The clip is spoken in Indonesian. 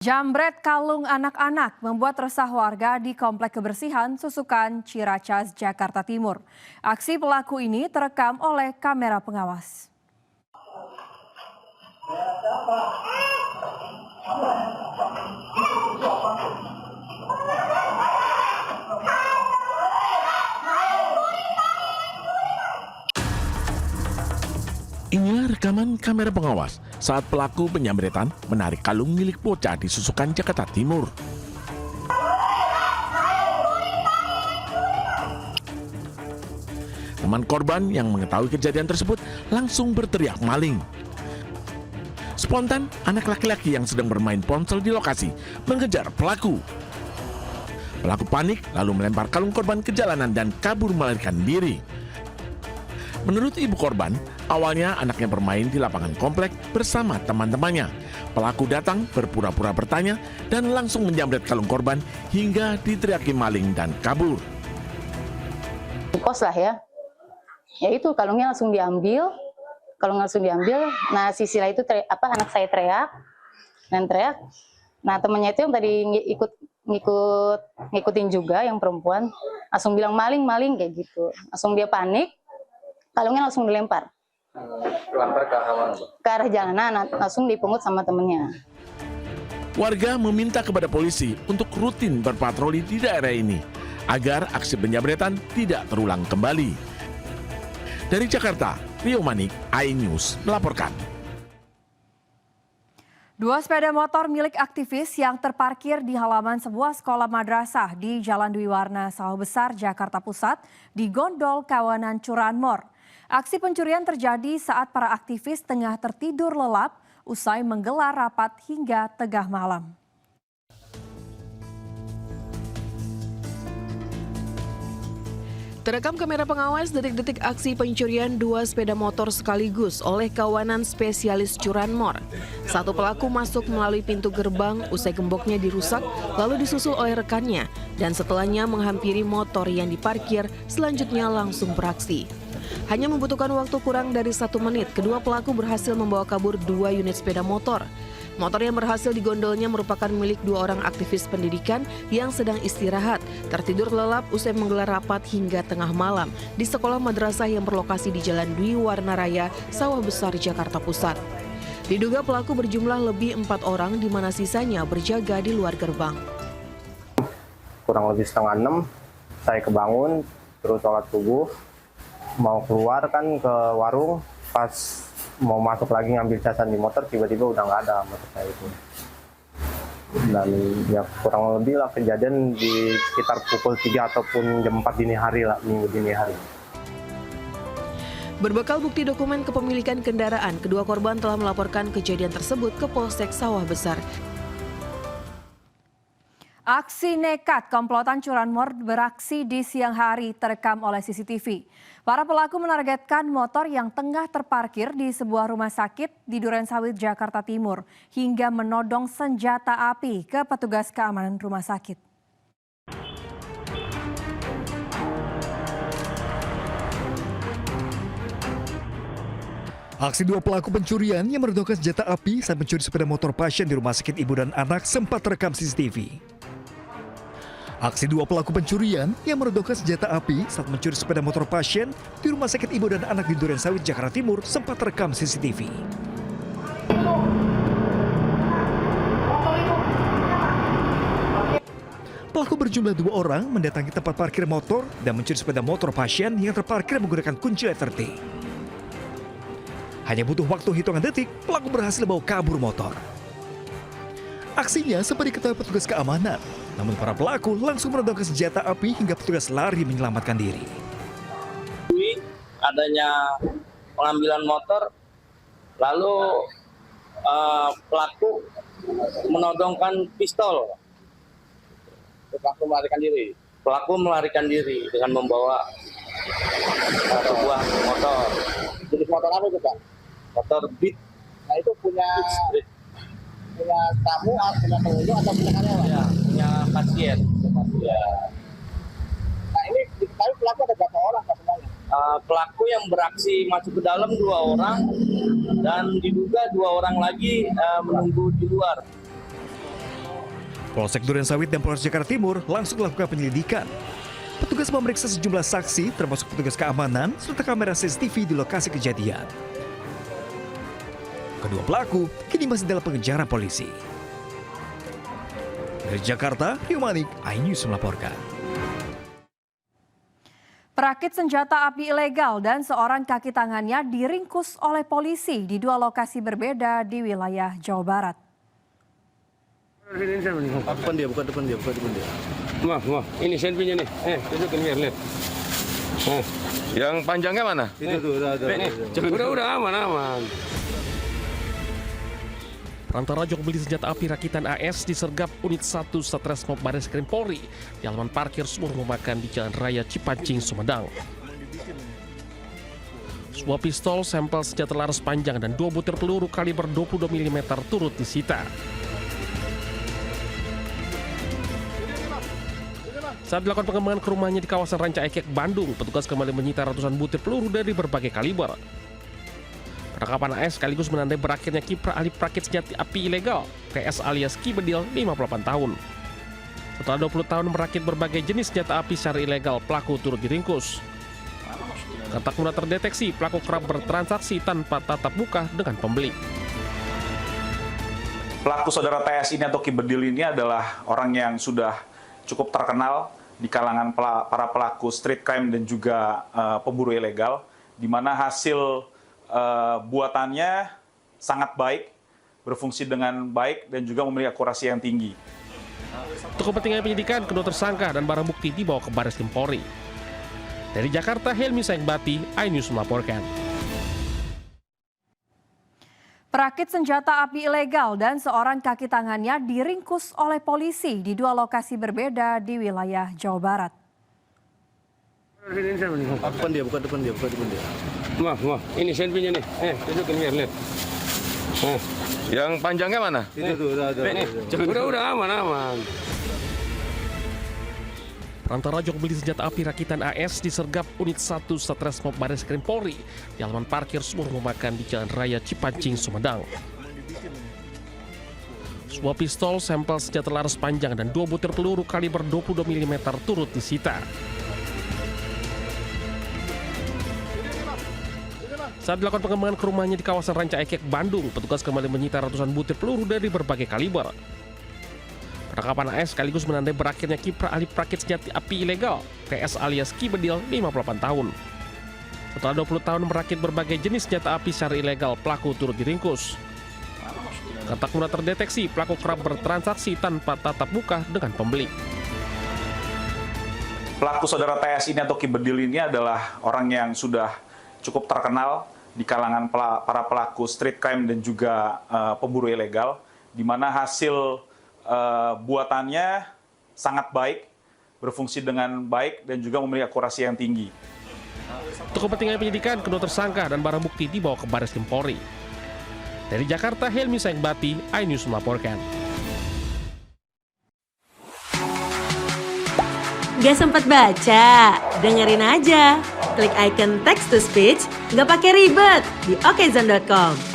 Jambret kalung anak-anak membuat resah warga di Komplek Kebersihan Susukan Ciracas, Jakarta Timur. Aksi pelaku ini terekam oleh kamera pengawas. Inilah rekaman kamera pengawas saat pelaku penyambretan menarik kalung milik bocah di Susukan, Jakarta Timur. Teman korban yang mengetahui kejadian tersebut langsung berteriak maling. Spontan, anak laki-laki yang sedang bermain ponsel di lokasi mengejar pelaku. Pelaku panik lalu melempar kalung korban ke jalanan dan kabur melarikan diri. Menurut ibu korban, awalnya anaknya bermain di lapangan komplek bersama teman-temannya. Pelaku datang berpura-pura bertanya dan langsung menjambret kalung korban hingga diteriaki maling dan kabur. Kos lah ya. Ya itu kalungnya langsung diambil. Nah si Sila itu anak saya teriak. Nah temannya itu yang tadi ngikutin juga yang perempuan langsung bilang maling kayak gitu. Langsung dia panik. Kalungnya langsung dilempar. Lempar ke arah mana? Ke arah jalanan, langsung dipungut sama temennya. Warga meminta kepada polisi untuk rutin berpatroli di daerah ini agar aksi penjambretan tidak terulang kembali. Dari Jakarta, Rio Manik, iNews melaporkan. Dua sepeda motor milik aktivis yang terparkir di halaman sebuah sekolah madrasah di Jalan Dwi Warna, Sawah Besar, Jakarta Pusat, digondol kawanan curanmor. Aksi pencurian terjadi saat para aktivis tengah tertidur lelap usai menggelar rapat hingga tengah malam. Terekam kamera pengawas detik-detik aksi pencurian dua sepeda motor sekaligus oleh kawanan spesialis curanmor. Satu pelaku masuk melalui pintu gerbang usai gemboknya dirusak lalu disusul oleh rekannya dan setelahnya menghampiri motor yang diparkir selanjutnya langsung beraksi. Hanya membutuhkan waktu kurang dari 1 menit, kedua pelaku berhasil membawa kabur 2 unit sepeda motor. Motor yang berhasil digondolnya merupakan milik 2 orang aktivis pendidikan yang sedang istirahat, tertidur lelap usai menggelar rapat hingga tengah malam di sekolah madrasah yang berlokasi di Jalan Dwi Warna Raya, Sawah Besar, Jakarta Pusat. Diduga pelaku berjumlah lebih 4 orang di mana sisanya berjaga di luar gerbang. Kurang lebih 5:30 saya kebangun, terus sholat subuh, mau keluar kan ke warung, pas mau masuk lagi ngambil casan di motor, tiba-tiba udah nggak ada motor saya itu. Dan ya kurang lebih lah kejadian di sekitar pukul 3 ataupun jam 4 dini hari lah, minggu dini hari. Berbekal bukti dokumen kepemilikan kendaraan, kedua korban telah melaporkan kejadian tersebut ke Polsek Sawah Besar. Aksi nekat komplotan curanmor beraksi di siang hari terekam oleh CCTV. Para pelaku menargetkan motor yang tengah terparkir di sebuah rumah sakit di Durensawit, Jakarta Timur hingga menodong senjata api ke petugas keamanan rumah sakit. Aksi dua pelaku pencurian yang menodongkan senjata api saat mencuri sepeda motor pasien di rumah sakit ibu dan anak sempat terekam CCTV. Aksi dua pelaku pencurian yang menodongkan senjata api saat mencuri sepeda motor pasien di rumah sakit ibu dan anak di Durensawit, Jakarta Timur sempat terekam CCTV. Pelaku berjumlah 2 orang mendatangi tempat parkir motor dan mencuri sepeda motor pasien yang terparkir menggunakan kunci letter T. Hanya butuh waktu hitungan detik, pelaku berhasil membawa kabur motor. Aksinya sempat diketahui petugas keamanan, namun para pelaku langsung menodongkan senjata api hingga petugas lari menyelamatkan diri. Adanya pengambilan motor, lalu pelaku menodongkan pistol. Pelaku melarikan diri dengan membawa sebuah motor. Jadi motor apa itu Pak? Motor Beat. Nah itu punya tamu, punya pengunjung atau punya karyawan? Ya, punya pasien. Ya. Nah ini diketahui pelaku ada berapa orang Pak semuanya? Pelaku yang beraksi masuk ke dalam 2 orang dan diduga 2 orang lagi menunggu di luar. Polsek Durensawit dan Polres Jakarta Timur langsung melakukan penyelidikan. Petugas memeriksa sejumlah saksi, termasuk petugas keamanan, serta kamera CCTV di lokasi kejadian. Kedua pelaku kini masih dalam pengejaran polisi. Dari Jakarta, Rio Manik, iNews melaporkan. Perakit senjata api ilegal dan seorang kaki tangannya diringkus oleh polisi di dua lokasi berbeda di wilayah Jawa Barat. Depan dia, bukan depan dia. Wah, ini senpinya nih. Tunjukin biar lihat. Yang panjangnya mana? Itu udah aman. Perantara jok beli senjata api rakitan AS disergap unit 1 Satreskrim Bareskrim Polri di halaman parkir sebuah rumah makan di Jalan Raya Cipancing, Sumedang. Sebuah pistol sampel senjata laras panjang dan 2 butir peluru kaliber 22 mm turut disita. Saat dilakukan pengembangan ke rumahnya di kawasan Ranca Ekek, Bandung, petugas kembali menyita ratusan butir peluru dari berbagai kaliber. Penangkapan AS sekaligus menandai berakhirnya kiprah ahli perakit senjata api ilegal, PS alias Ki Bedil, 58 tahun. Setelah 20 tahun merakit berbagai jenis senjata api secara ilegal, pelaku turut diringkus. Karena mudah terdeteksi, pelaku kerap bertransaksi tanpa tatap muka dengan pembeli. Pelaku saudara TS ini atau Ki Bedil ini adalah orang yang sudah cukup terkenal di kalangan para pelaku street crime dan juga pemburu ilegal, di mana hasil buatannya sangat baik, berfungsi dengan baik, dan juga memiliki akurasi yang tinggi. Untuk kepentingan penyidikan, kedua tersangka dan barang bukti dibawa ke Bareskrim Polri. Dari Jakarta, Helmi Saingbati, iNews melaporkan. Perakit senjata api ilegal dan seorang kaki tangannya diringkus oleh polisi di dua lokasi berbeda di wilayah Jawa Barat. Depan dia, bukan depan dia. Wah, ini senpinya nih. Tunjukin biar lihat. Yang panjangnya mana? Itu udah aman. Perantara jok beli senjata api rakitan AS disergap unit 1 Satreskrim Bareskrim Polri di halaman parkir sebuah rumah makan di Jalan Raya Cipancing, Sumedang. Sebuah pistol sampel senjata laras panjang dan 2 butir peluru kaliber 22 mm turut disita. Saat dilakukan pengembangan ke rumahnya di kawasan Ranca Ekek, Bandung, petugas kembali menyita ratusan butir peluru dari berbagai kaliber. Penangkapan AS sekaligus menandai berakhirnya kiprah ahli perakit senjata api ilegal, PS alias Ki Bedil, 58 tahun. Setelah 20 tahun merakit berbagai jenis senjata api secara ilegal, pelaku turut diringkus. Karena mudah terdeteksi, pelaku kerap bertransaksi tanpa tatap muka dengan pembeli. Pelaku saudara TS ini atau Ki Bedil ini adalah orang yang sudah cukup terkenal di kalangan para pelaku street crime dan juga pemburu ilegal, di mana hasil buatannya sangat baik, berfungsi dengan baik, dan juga memiliki akurasi yang tinggi. Untuk kepentingan penyidikan, kedua tersangka dan barang bukti dibawa ke Bareskrim Polri. Dari Jakarta, Helmi Saingbati, iNews melaporkan. Gak sempat baca? Dengerin aja. Klik icon text to speech, nggak pakai ribet di okezone.com.